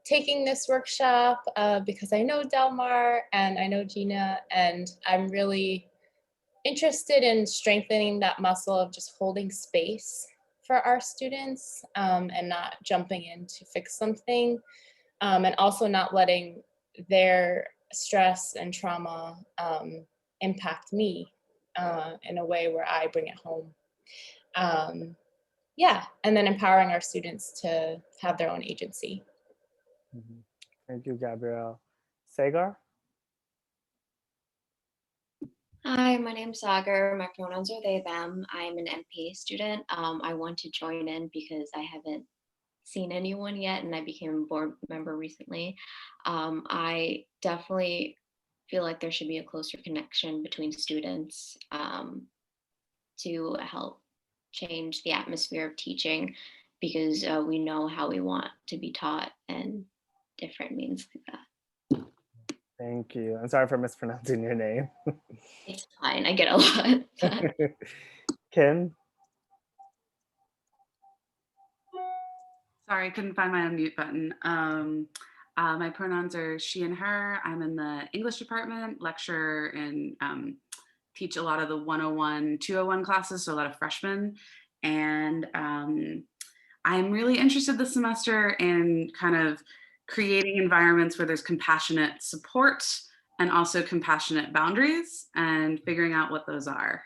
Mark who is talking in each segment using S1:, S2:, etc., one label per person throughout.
S1: taking this workshop because I know Delmar and I know Gina, and I'm really interested in strengthening that muscle of just holding space for our students and not jumping in to fix something, and also not letting their stress and trauma impact me in a way where I bring it home. Yeah, and then empowering our students to have their own agency.
S2: Thank you, Gabrielle. Sagar?
S3: Hi, my name's Sagar. My pronouns are they, them. I'm an MPA student. I want to join in because I haven't seen anyone yet and I became a board member recently. I definitely feel like there should be a closer connection between students to help change the atmosphere of teaching because we know how we want to be taught and different means like that.
S2: Thank you. I'm sorry for mispronouncing your name.
S3: It's fine. I get a lot.
S2: Kim?
S4: Sorry, I couldn't find my unmute button. My pronouns are she and her. I'm in the English department, lecture and teach a lot of the 101, 201 classes, so a lot of freshmen. And I'm really interested this semester in kind of creating environments where there's compassionate support and also compassionate boundaries and figuring out what those are.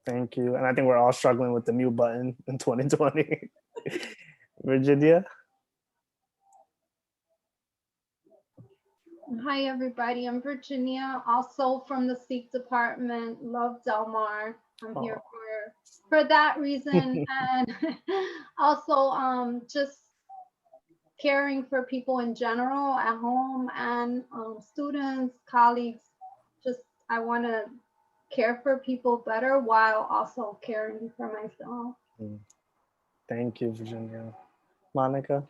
S2: Thank you. And I think we're all struggling with the mute button in 2020. Virginia?
S5: Hi, everybody. I'm Virginia, also from the Sikh department. Love Delmar. I'm here for that reason. And also just caring for people in general at home and students, colleagues. Just I want to care for people better while also caring for myself.
S2: Thank you, Virginia. Monica?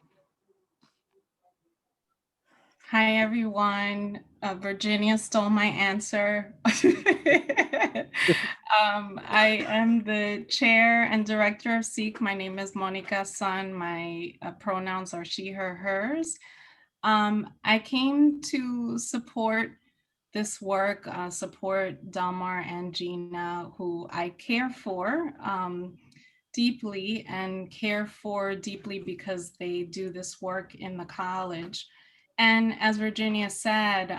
S6: Hi, everyone. Virginia stole my answer. I am the chair and director of SEEK. My name is Monica Sun. My pronouns are she, her, hers. I came to support this work, support Delmar and Gina, who I care for deeply and care for deeply because they do this work in the college. And as Virginia said,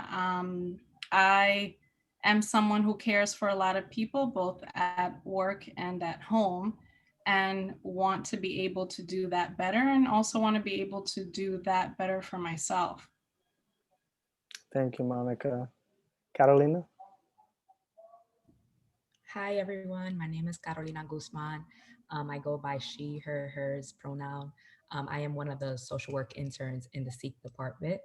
S6: I am someone who cares for a lot of people, both at work and at home, and want to be able to do that better, and also want to be able to do that better for myself.
S2: Thank you, Monica. Carolina?
S7: Hi, everyone. My name is Carolina Guzman. I go by she, her, hers pronoun. I am one of the social work interns in the SEEK department.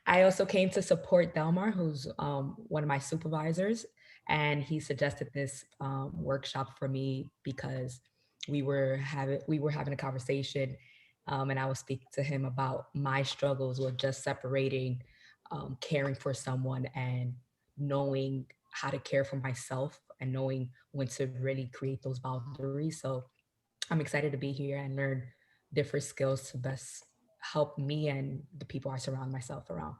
S7: I also came to support Delmar, who's one of my supervisors, and he suggested this workshop for me because we were having a conversation, and I was speaking to him about my struggles with just separating caring for someone and knowing how to care for myself and knowing when to really create those boundaries. So I'm excited to be here and learn different skills to best help me and the people I surround myself around.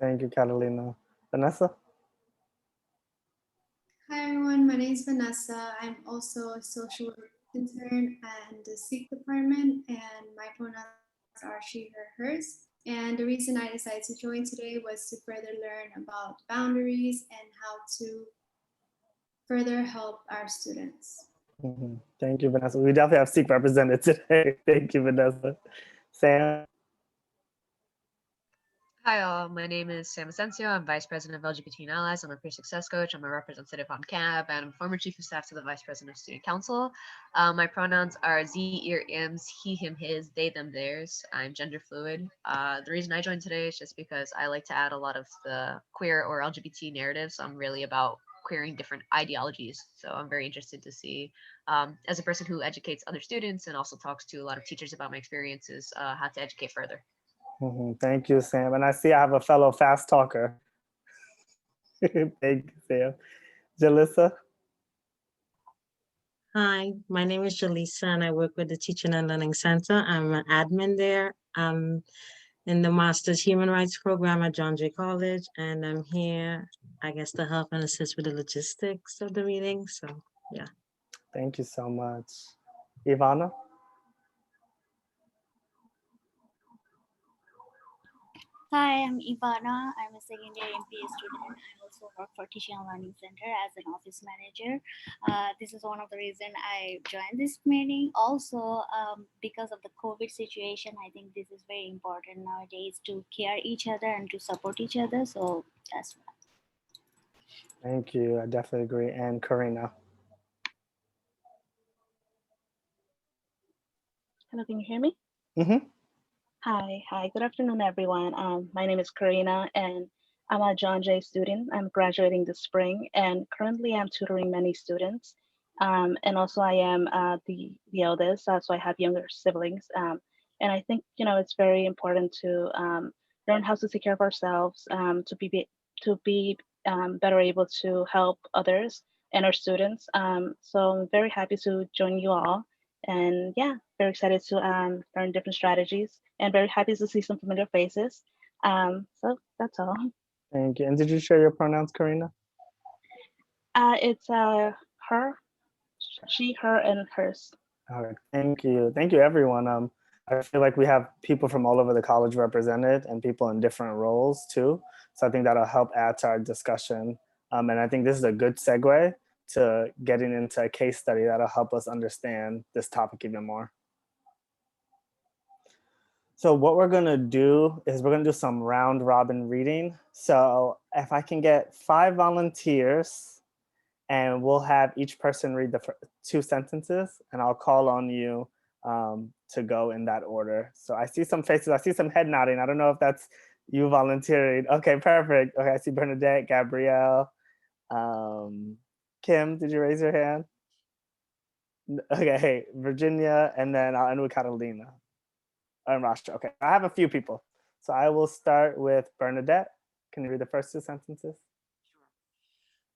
S2: Thank you, Carolina. Vanessa?
S8: Hi, everyone. My name is Vanessa. I'm also a social work intern at the SEEK department, and my pronouns are she, her, hers. And the reason I decided to join today was to further learn about boundaries and how to further help our students.
S2: Thank you, Vanessa. We definitely have SEEK represented today. Thank you, Vanessa. Sam?
S9: Hi all, my name is Sam Asensio. I'm Vice President of LGBT and Allies. I'm a peer success coach. I'm a representative on CAB, and I'm former Chief of Staff to the Vice President of Student Council. My pronouns are Z, ir, ims, he, him, his, they, them, theirs. I'm gender fluid. The reason I joined today is just because I like to add a lot of the queer or LGBT narratives. So I'm really about queering different ideologies. So I'm very interested to see, as a person who educates other students and also talks to a lot of teachers about my experiences, how to educate further.
S2: Thank you, Sam. And I see I have a fellow fast talker. Thank you, Sam. Jalissa?
S10: Hi, my name is Jaleesa and I work with the Teaching and Learning Center. I'm an admin there. I'm in the Master's Human Rights Program at John Jay College, and I'm here, I guess, to help and assist with the logistics of the meeting. So, yeah.
S2: Thank you so much. Ivana?
S11: Hi, I'm Ivana. I'm a second year MPA student. I also work for Teaching and Learning Center as an office manager. This is one of the reasons I joined this meeting. Also, because of the COVID situation, I think this is very important nowadays to care each other and to support each other. So that's why.
S2: Thank you. I definitely agree. And Karina?
S12: Hello, can you hear me?
S2: Mm-hmm.
S12: Hi, good afternoon, everyone. My name is Karina, and I'm a John Jay student. I'm graduating this spring, and currently I'm tutoring many students. And also I am the eldest, so I have younger siblings. And I think, it's very important to learn how to take care of ourselves, to be better able to help others and our students. So I'm very happy to join you all. And yeah, very excited to learn different strategies and very happy to see some familiar faces. So that's all.
S2: Thank you. And did you share your pronouns, Karina?
S12: It's her, she, her, and hers.
S2: All right. Thank you. Thank you, everyone. I feel like we have people from all over the college represented and people in different roles too. So I think that'll help add to our discussion. And I think this is a good segue to getting into a case study that'll help us understand this topic even more. So what we're gonna do is we're gonna do some round robin reading. So if I can get 5 volunteers, and we'll have each person read the 2 sentences, and I'll call on you to go in that order. So I see some faces, I see some head nodding. I don't know if that's you volunteering. Okay, perfect. Okay, I see Bernadette, Gabrielle. Kim, did you raise your hand? Okay, hey, Virginia, and then I'll end with Catalina. And Rasha. Okay, I have a few people. So I will start with Bernadette. Can you read the first 2 sentences?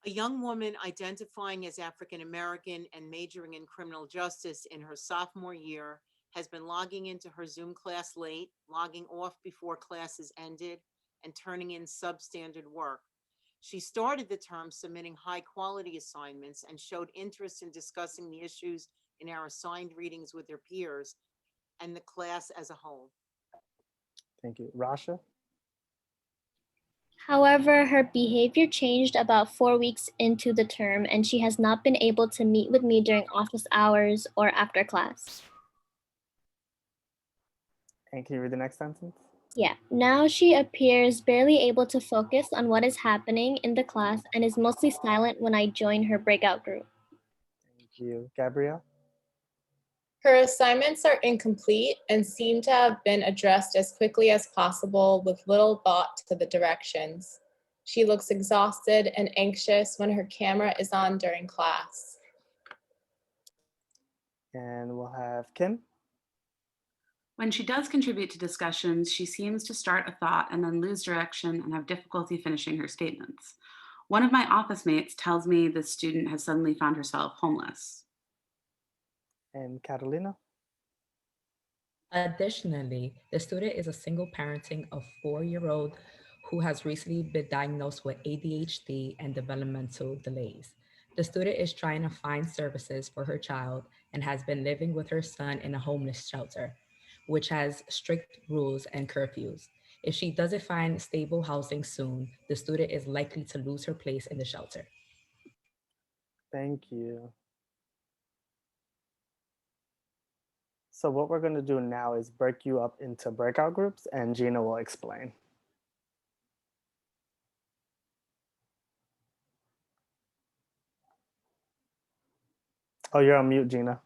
S13: A young woman identifying as African American and majoring in criminal justice in her sophomore year has been logging into her Zoom class late, logging off before classes ended, and turning in substandard work. She started the term submitting high quality assignments and showed interest in discussing the issues in our assigned readings with her peers and the class as a whole.
S2: Thank you. Rasha?
S14: However, her behavior changed about 4 weeks into the term, and she has not been able to meet with me during office hours or after class.
S2: And can you read the next sentence?
S14: Yeah, now she appears barely able to focus on what is happening in the class and is mostly silent when I join her breakout group.
S2: Thank you. Gabrielle?
S1: Her assignments are incomplete and seem to have been addressed as quickly as possible with little thought to the directions. She looks exhausted and anxious when her camera is on during class.
S2: And we'll have Kim.
S4: When she does contribute to discussions, she seems to start a thought and then lose direction and have difficulty finishing her statements. One of my office mates tells me the student has suddenly found herself homeless.
S2: And Catalina.
S7: Additionally, the student is a single parenting a 4-year-old who has recently been diagnosed with ADHD and developmental delays. The student is trying to find services for her child and has been living with her son in a homeless shelter, which has strict rules and curfews. If she doesn't find stable housing soon, the student is likely to lose her place in the shelter.
S2: Thank you. So what we're going to do now is break you up into breakout groups, and Gina will explain. Oh, you're on mute, Gina.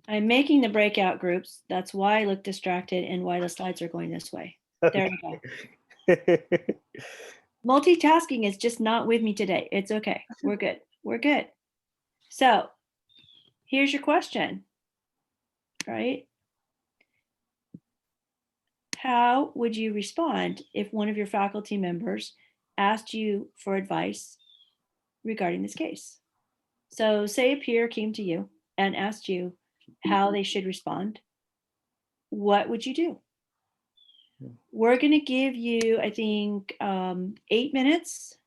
S15: I'm making the breakout groups. That's why I look distracted and why the slides are going this way. There we go. Multitasking is just not with me today. It's okay. We're good. We're good. So here's your question, right? How would you respond if one of your faculty members asked you for advice regarding this case. So say a peer came to you and asked you how they should respond. What would you do? We're going to give you, I think, 8 minutes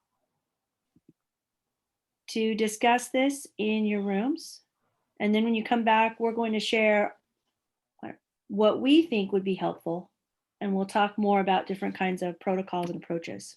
S15: to discuss this in your rooms. And then when you come back, we're going to share what we think would be helpful. And we'll talk more about different kinds of protocols and approaches.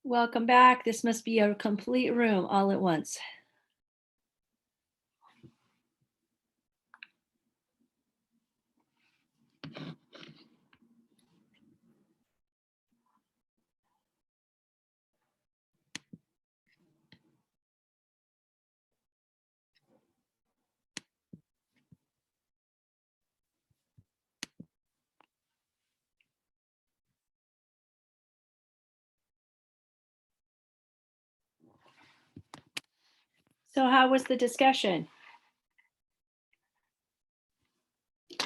S15: Welcome back. This must be a complete room all at once. So how was the discussion?
S8: It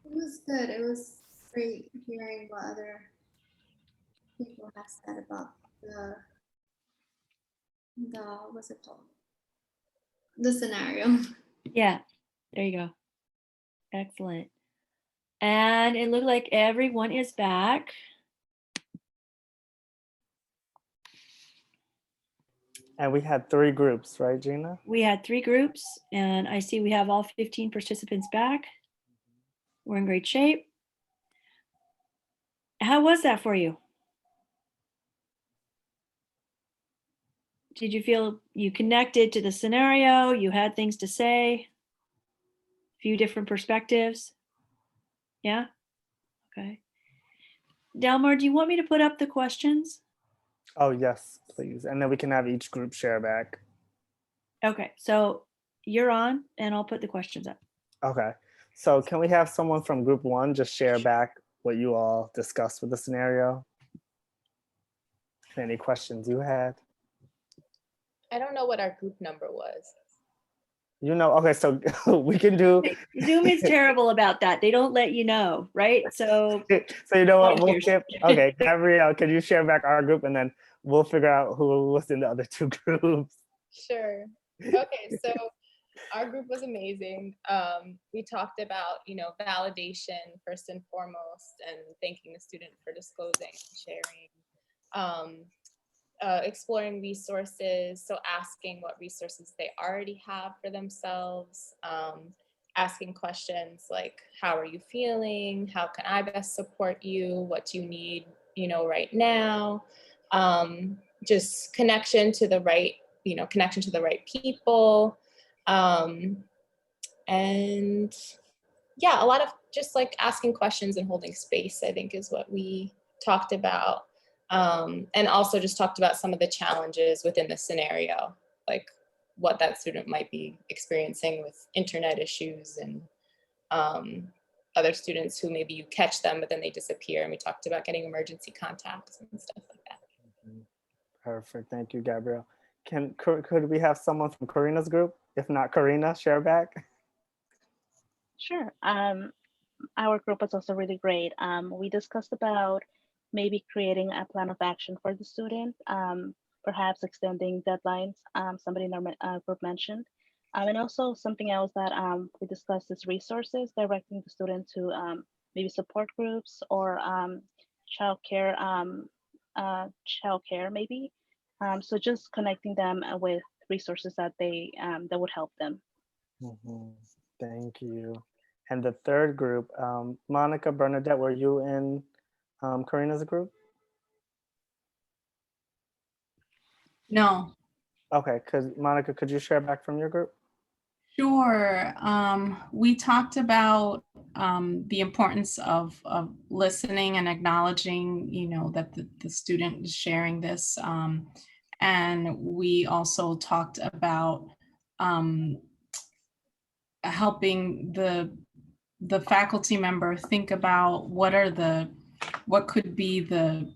S8: was good. It was great hearing what other people have said about the what's it called? The scenario.
S15: Yeah, there you go. Excellent. And it looked like everyone is back.
S2: And we had 3 groups, right, Gina?
S15: We had 3 groups, and I see we have all 15 participants back. We're in great shape. How was that for you? Did you feel you connected to the scenario? You had things to say? A few different perspectives? Yeah? Okay. Delmar, do you want me to put up the questions?
S2: Oh, yes, please. And then we can have each group share back.
S15: Okay, so you're on, and I'll put the questions up.
S2: Okay. So can we have someone from group 1 just share back what you all discussed with the scenario? Any questions you had?
S1: I don't know what our group number was.
S2: You know, okay, so we can do.
S15: Zoom is terrible about that. They don't let you know, right? So
S2: So you know what, we'll skip. Okay, Gabrielle, can you share back our group and then we'll figure out who was in the other 2 groups.
S1: Sure. Okay, so our group was amazing. We talked about, validation first and foremost, and thanking the student for disclosing and sharing. Exploring resources, so asking what resources they already have for themselves, asking questions like, how are you feeling? How can I best support you? What do you need, right now? Just connection to the right, connection to the right people. And yeah, a lot of just like asking questions and holding space, I think, is what we talked about. And also just talked about some of the challenges within the scenario, like what that student might be experiencing with internet issues and other students who maybe you catch them, but then they disappear. And we talked about getting emergency contacts and stuff like that.
S2: Perfect. Thank you, Gabrielle. Could we have someone from Karina's group? If not Karina, share back.
S12: Sure. Our group was also really great. We discussed about maybe creating a plan of action for the student, perhaps extending deadlines, somebody in our group mentioned. And also something else that we discussed is resources, directing the student to maybe support groups or childcare maybe. So just connecting them with resources that that would help them.
S2: Thank you. And the third group, Monica, Bernadette, were you in Karina's group?
S6: No.
S2: Okay, Monica, could you share back from your group?
S6: Sure. We talked about the importance of listening and acknowledging, that the student is sharing this. And we also talked about helping the faculty member think about what could be the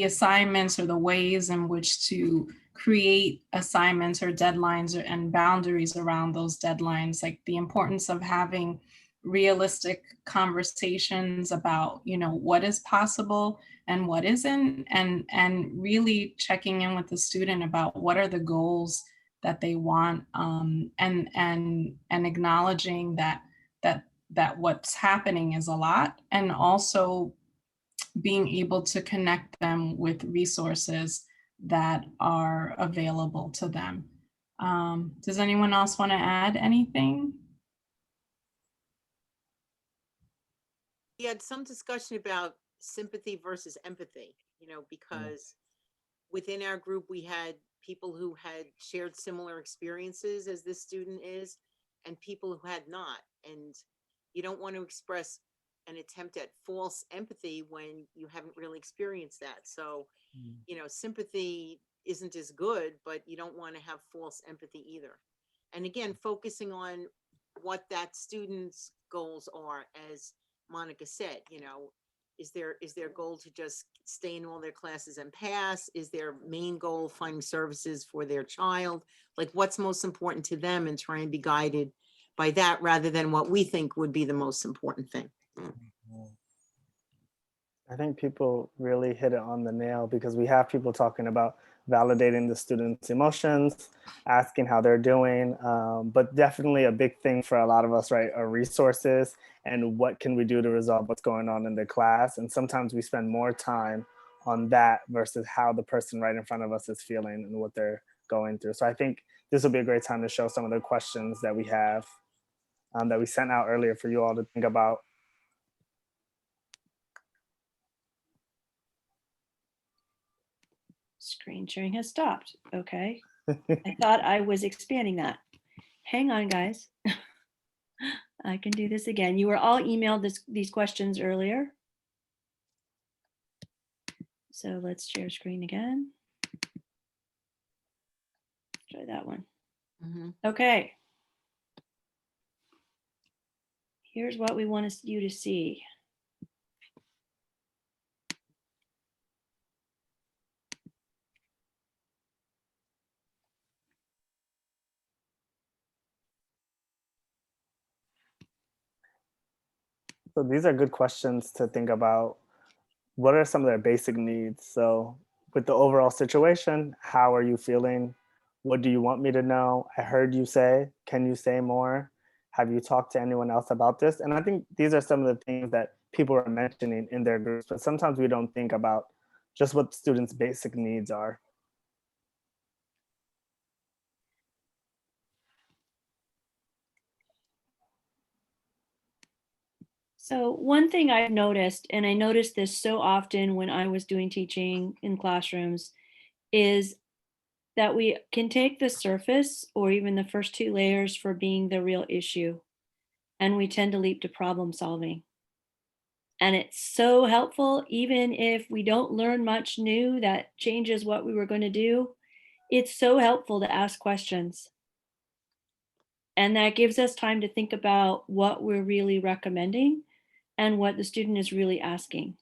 S6: assignments or the ways in which to create assignments or deadlines and boundaries around those deadlines, like the importance of having realistic conversations about, what is possible and what isn't, and really checking in with the student about what are the goals that they want, and acknowledging that what's happening is a lot, and also being able to connect them with resources that are available to them. Does anyone else want to add anything?
S13: We had some discussion about sympathy versus empathy, because within our group, we had people who had shared similar experiences as this student is, and people who had not. And you don't want to express an attempt at false empathy when you haven't really experienced that. So, sympathy isn't as good, but you don't want to have false empathy either. And again, focusing on what that student's goals are, as Monica said, is their goal to just stay in all their classes and pass? Is their main goal finding services for their child? Like, what's most important to them, and try and be guided by that rather than what we think would be the most important thing.
S2: I think people really hit it on the nail, because we have people talking about validating the students' emotions, asking how they're doing, but definitely a big thing for a lot of us, right, are resources and what can we do to resolve what's going on in the class. And sometimes we spend more time on that versus how the person right in front of us is feeling and what they're going through. So I think this will be a great time to show some of the questions that we have that we sent out earlier for you all to think about.
S15: Screen sharing has stopped. Okay. I thought I was expanding that. Hang on, guys. I can do this again. You were all emailed these questions earlier. So let's share screen again. Try that one. Okay. Here's what we want you to see.
S2: So these are good questions to think about. What are some of their basic needs? So with the overall situation, how are you feeling? What do you want me to know? I heard you say, can you say more? Have you talked to anyone else about this? And I think these are some of the things that people are mentioning in their groups, but sometimes we don't think about just what students' basic needs are.
S15: So one thing I've noticed, and I noticed this so often when I was doing teaching in classrooms, is that we can take the surface or even the first two layers for being the real issue, and we tend to leap to problem solving. And it's so helpful, even if we don't learn much new that changes what we were going to do. It's so helpful to ask questions. And that gives us time to think about what we're really recommending and what the student is really asking.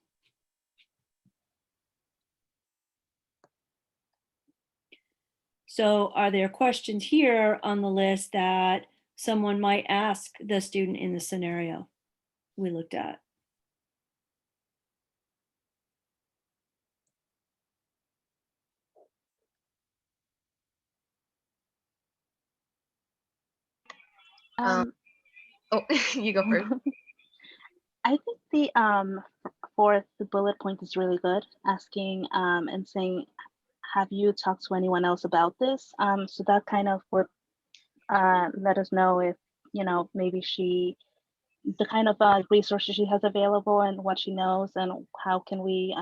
S15: So are there questions here on the list that someone might ask the student in the scenario we looked at?
S9: Oh, you go first.
S12: I think the fourth bullet point is really good, asking and saying, have you talked to anyone else about this? So that kind of would let us know if, maybe the kind of resources she has available and what she knows, and how can we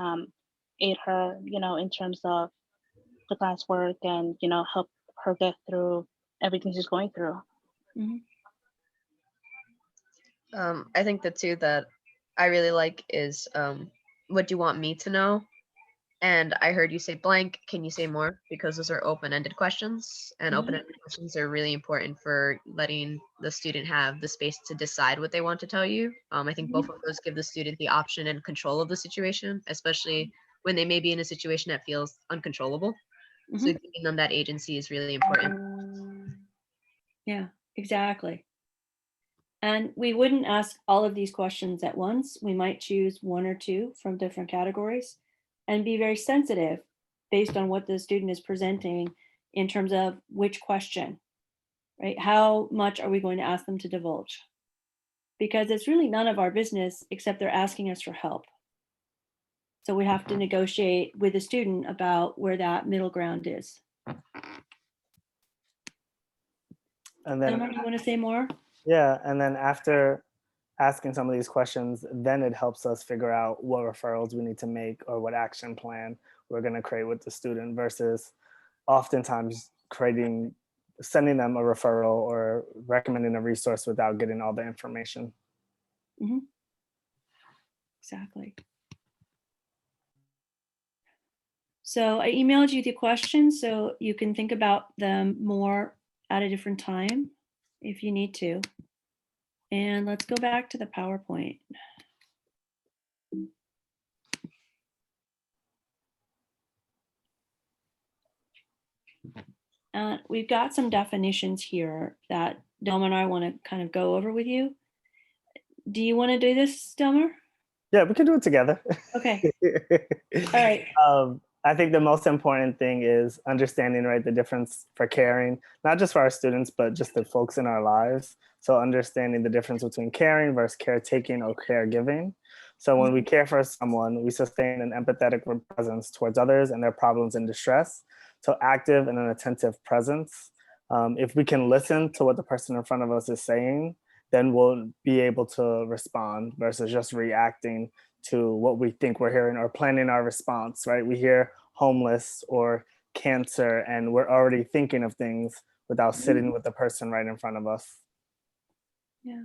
S12: aid her, in terms of the classwork and, help her get through everything she's going through.
S15: Mm-hmm.
S9: I think the two that I really like is what do you want me to know? And I heard you say blank. Can you say more? Because those are open-ended questions, and open-ended questions are really important for letting the student have the space to decide what they want to tell you. I think both of those give the student the option and control of the situation, especially when they may be in a situation that feels uncontrollable. So giving them that agency is really important.
S15: Yeah, exactly. And we wouldn't ask all of these questions at once. We might choose one or two from different categories and be very sensitive based on what the student is presenting in terms of which question, right? How much are we going to ask them to divulge? Because it's really none of our business except they're asking us for help. So we have to negotiate with the student about where that middle ground is.
S2: And then,
S15: Delmar, do you want to say more?
S2: Yeah, and then after asking some of these questions, then it helps us figure out what referrals we need to make or what action plan we're going to create with the student, versus oftentimes sending them a referral or recommending a resource without getting all the information.
S15: Mm-hmm. Exactly. So I emailed you the questions so you can think about them more at a different time if you need to. And let's go back to the PowerPoint. We've got some definitions here that Delmar and I want to kind of go over with you. Do you want to do this, Delmar?
S2: Yeah, we can do it together.
S15: Okay. All right.
S2: I think the most important thing is understanding, right, the difference for caring, not just for our students, but just the folks in our lives. So understanding the difference between caring versus caretaking or caregiving. So when we care for someone, we sustain an empathetic presence towards others and their problems and distress. So active and an attentive presence. If we can listen to what the person in front of us is saying, then we'll be able to respond versus just reacting to what we think we're hearing or planning our response, right? We hear homeless or cancer and we're already thinking of things without sitting with the person right in front of us.
S15: Yeah.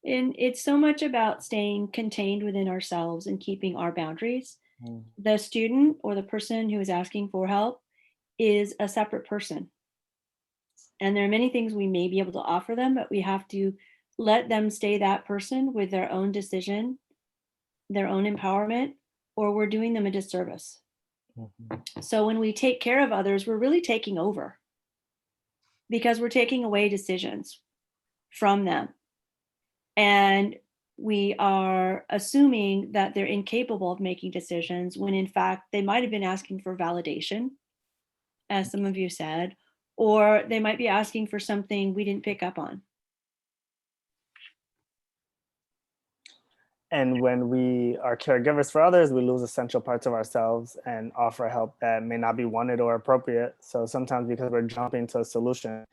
S15: And it's so much about staying contained within ourselves and keeping our boundaries. The student or the person who is asking for help is a separate person. And there are many things we may be able to offer them, but we have to let them stay that person with their own decision, their own empowerment, or we're doing them a disservice. So when we take care of others, we're really taking over because we're taking away decisions from them. And we are assuming that they're incapable of making decisions when in fact they might have been asking for validation, as some of you said, or they might be asking for something we didn't pick up on.
S2: And when we are caregivers for others, we lose essential parts of ourselves and offer help that may not be wanted or appropriate. So sometimes because we're jumping to a solution,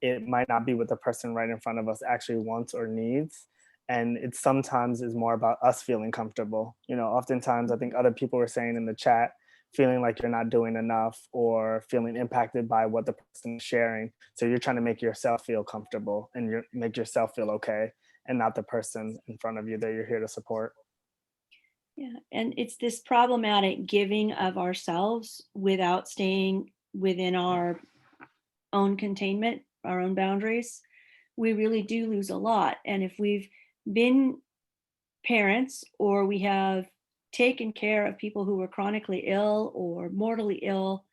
S2: it might not be what the person right in front of us actually wants or needs. And it sometimes is more about us feeling comfortable. You know, oftentimes I think other people were saying in the chat, feeling like you're not doing enough or feeling impacted by what the person is sharing. So you're trying to make yourself feel comfortable and make yourself feel okay, and not the person in front of you that you're here to support.
S15: Yeah, and it's this problematic giving of ourselves without staying within our own containment, our own boundaries. We really do lose a lot. And if we've been parents or we have taken care of people who were chronically ill or mortally ill,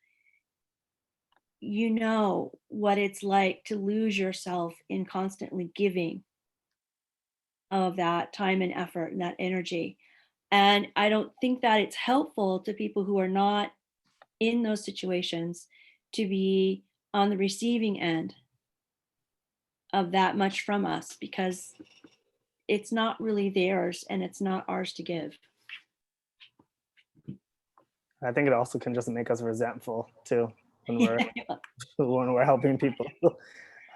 S15: you know what it's like to lose yourself in constantly giving of that time and effort and that energy. And I don't think that it's helpful to people who are not in those situations to be on the receiving end of that much from us, because it's not really theirs and it's not ours to give.
S2: I think it also can just make us resentful too when we're helping people.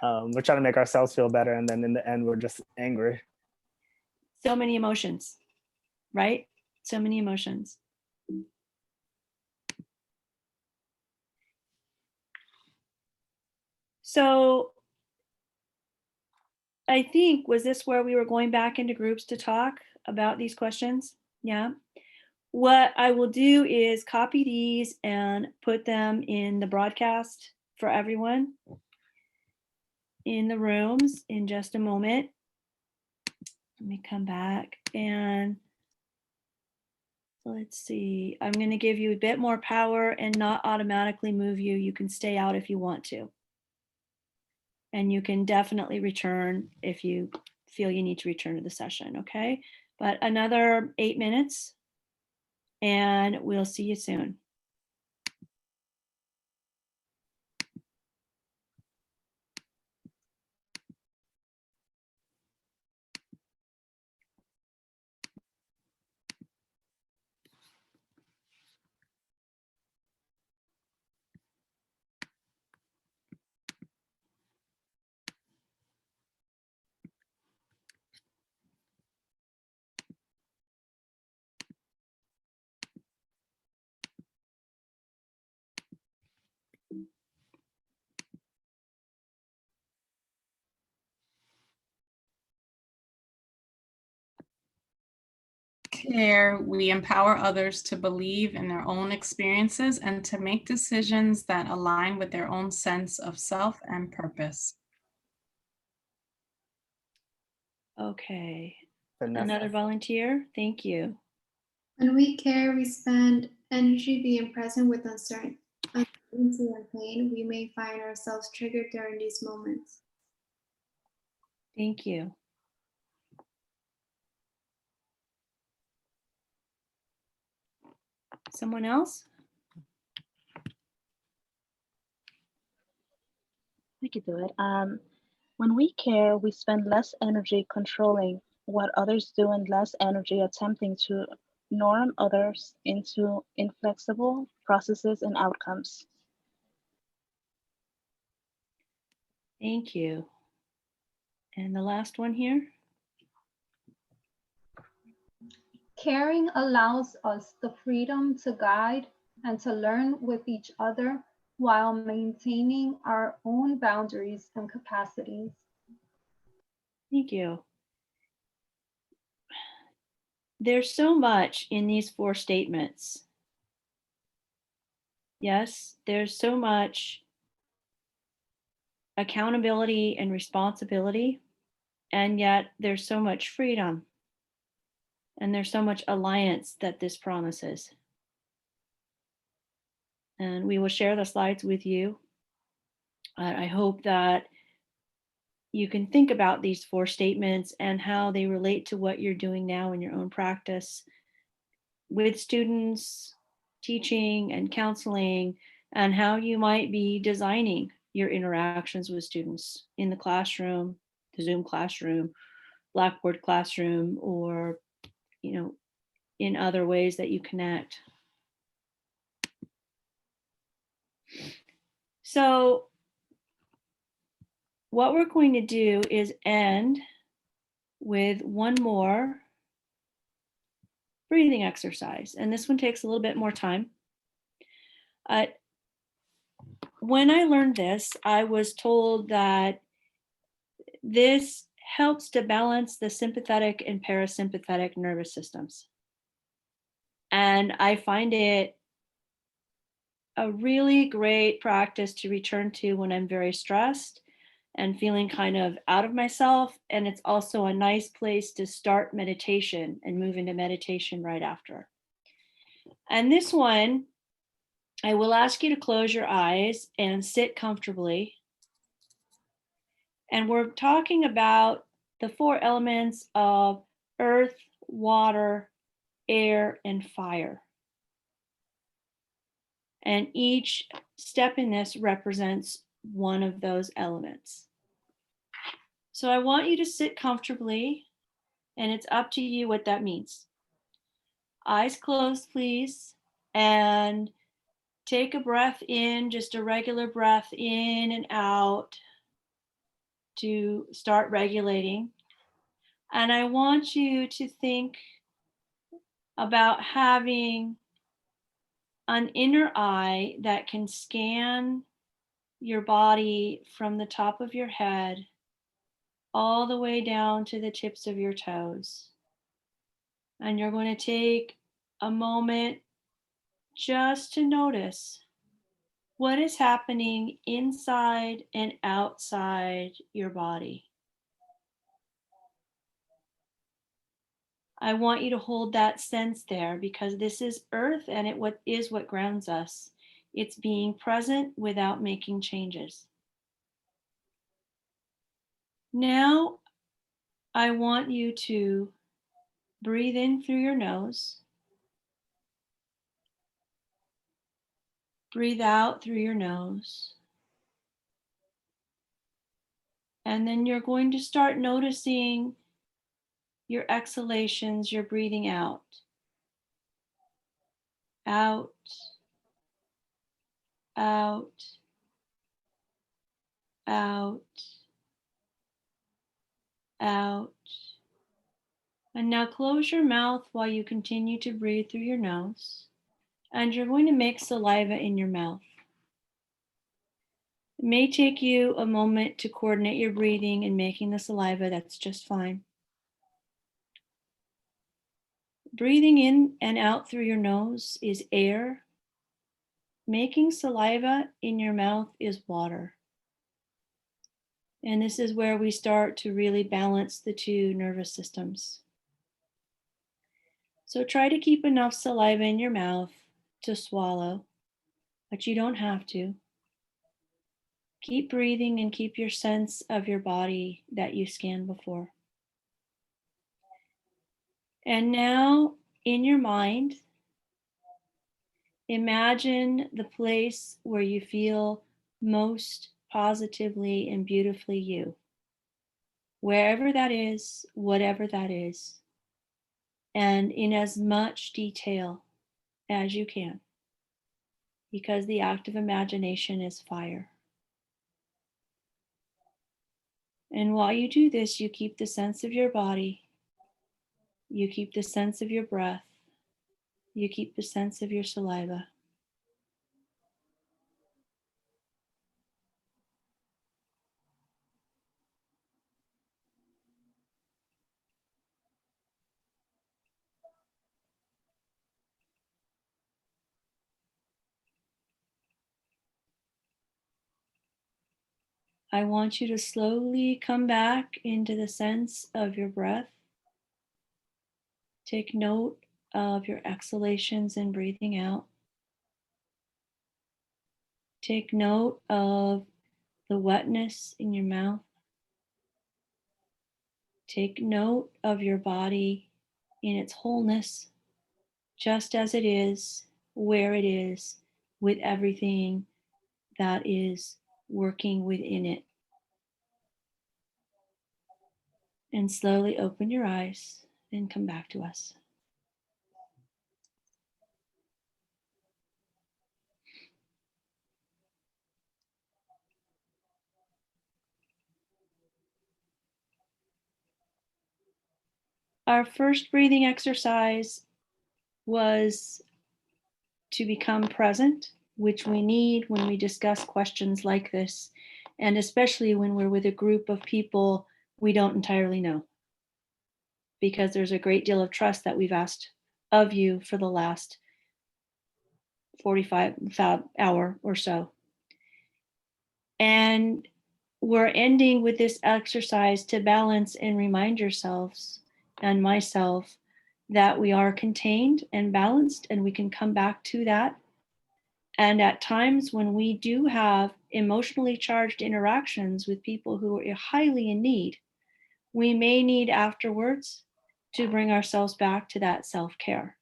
S2: We're trying to make ourselves feel better, and then in the end, we're just angry.
S15: So many emotions, right? So many emotions. So I think, was this where we were going back into groups to talk about these questions? Yeah. What I will do is copy these and put them in the broadcast for everyone in the rooms in just a moment. Let me come back and let's see. I'm going to give you a bit more power and not automatically move you. You can stay out if you want to. And you can definitely return if you feel you need to return to the session, okay? But another 8 minutes and we'll see you soon.
S6: Care, we empower others to believe in their own experiences and to make decisions that align with their own sense of self and purpose.
S15: Okay.
S2: Vanessa.
S15: Another volunteer. Thank you.
S8: When we care, we spend energy being present with uncertainty and pain. We may find ourselves triggered during these moments.
S15: Thank you. Someone else?
S12: I could do it. When we care, we spend less energy controlling what others do and less energy attempting to norm others into inflexible processes and outcomes.
S15: Thank you. And the last one here?
S5: Caring allows us the freedom to guide and to learn with each other while maintaining our own boundaries and capacities.
S15: Thank you. There's so much in these 4 statements. Yes, there's so much accountability and responsibility, and yet there's so much freedom. And there's so much alliance that this promises. And we will share the slides with you. I hope that you can think about these 4 statements and how they relate to what you're doing now in your own practice with students, teaching and counseling, and how you might be designing your interactions with students in the classroom, the Zoom classroom, Blackboard classroom, or, you know, in other ways that you connect. So what we're going to do is end with one more breathing exercise. And this one takes a little bit more time. When I learned this, I was told that this helps to balance the sympathetic and parasympathetic nervous systems. And I find it a really great practice to return to when I'm very stressed and feeling kind of out of myself. And it's also a nice place to start meditation and move into meditation right after. And this one, I will ask you to close your eyes and sit comfortably. And we're talking about the 4 elements of earth, water, air, and fire. And each step in this represents one of those elements. So I want you to sit comfortably, and it's up to you what that means. Eyes closed, please, and take a breath in, just a regular breath in and out to start regulating. And I want you to think about having an inner eye that can scan your body from the top of your head all the way down to the tips of your toes. And you're going to take a moment just to notice what is happening inside and outside your body. I want you to hold that sense there because this is earth and it is what grounds us. It's being present without making changes. Now, I want you to breathe in through your nose. Breathe out through your nose. And then you're going to start noticing your exhalations, you're breathing out. Out, out, out, out. And now close your mouth while you continue to breathe through your nose. And you're going to make saliva in your mouth. It may take you a moment to coordinate your breathing and making the saliva, that's just fine. Breathing in and out through your nose is air. Making saliva in your mouth is water. And this is where we start to really balance the 2 nervous systems. So try to keep enough saliva in your mouth to swallow, but you don't have to. Keep breathing and keep your sense of your body that you scanned before. And now in your mind, imagine the place where you feel most positively and beautifully you. Wherever that is, whatever that is, and in as much detail as you can, because the act of imagination is fire. And while you do this, you keep the sense of your body, you keep the sense of your breath, you keep the sense of your saliva. I want you to slowly come back into the sense of your breath. Take note of your exhalations and breathing out. Take note of the wetness in your mouth. Take note of your body in its wholeness, just as it is, where it is, with everything that is working within it. And slowly open your eyes and come back to us. Our first breathing exercise was to become present, which we need when we discuss questions like this, and especially when we're with a group of people we don't entirely know, because there's a great deal of trust that we've asked of you for the last 45 hour or so. And we're ending with this exercise to balance and remind yourselves and myself that we are contained and balanced, and we can come back to that. And at times when we do have emotionally charged interactions with people who are highly in need, we may need afterwards to bring ourselves back to that self-care.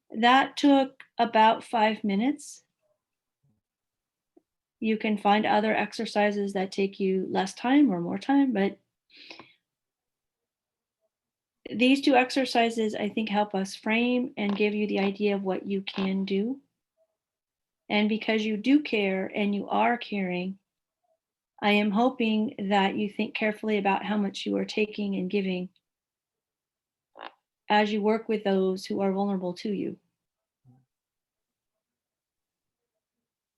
S15: That took about 5 minutes. You can find other exercises that take you less time or more time, but these two exercises, I think, help us frame and give you the idea of what you can do. And because you do care and you are caring, I am hoping that you think carefully about how much you are taking and giving as you work with those who are vulnerable to you.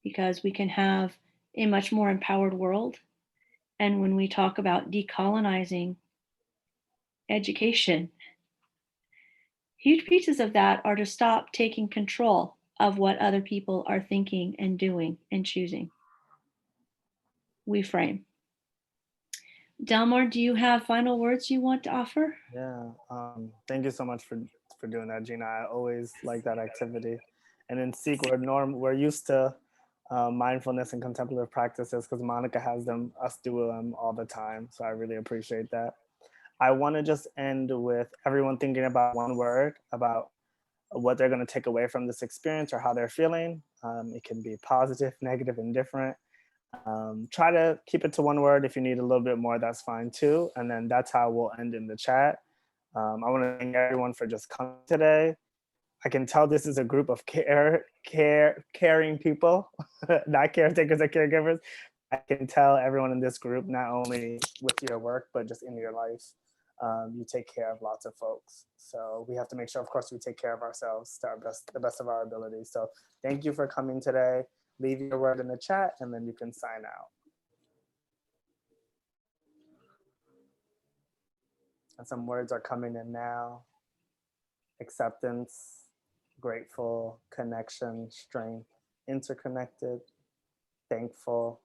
S15: Because we can have a much more empowered world. And when we talk about decolonizing education, huge pieces of that are to stop taking control of what other people are thinking and doing and choosing. We frame. Delmar, do you have final words you want to offer?
S2: Yeah, thank you so much for doing that, Gina. I always like that activity. And in Seek, we're used to mindfulness and contemplative practices because Monica has us do them all the time. So I really appreciate that. I want to just end with everyone thinking about one word about what they're going to take away from this experience or how they're feeling. It can be positive, negative, indifferent. Try to keep it to one word. If you need a little bit more, that's fine too. And then that's how we'll end in the chat. I want to thank everyone for just coming today. I can tell this is a group of caring people, not caretakers or caregivers. I can tell everyone in this group, not only with your work, but just in your life, you take care of lots of folks. So we have to make sure, of course, we take care of ourselves to the best of our ability. So thank you for coming today. Leave your word in the chat and then you can sign out. And some words are coming in now. Acceptance, grateful, connection, strength, interconnected, thankful,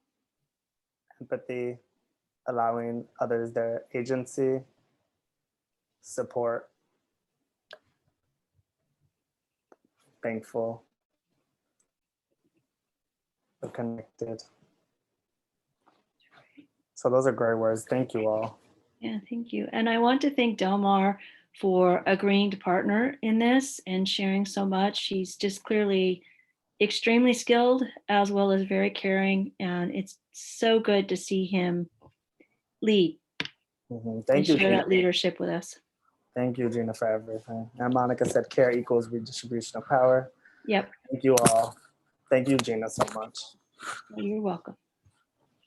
S2: empathy, allowing others their agency, support, thankful, connected. So those are great words. Thank you all.
S15: Yeah, thank you. And I want to thank Delmar for agreeing to partner in this and sharing so much. She's just clearly extremely skilled as well as very caring. And it's so good to see him lead.
S2: Thank you,
S15: share
S2: Gina.
S15: that leadership with us.
S2: Thank you, Gina, for everything. And Monica said care equals redistribution of power.
S15: Yep.
S2: Thank you all. Thank you, Gina, so much.
S15: You're welcome.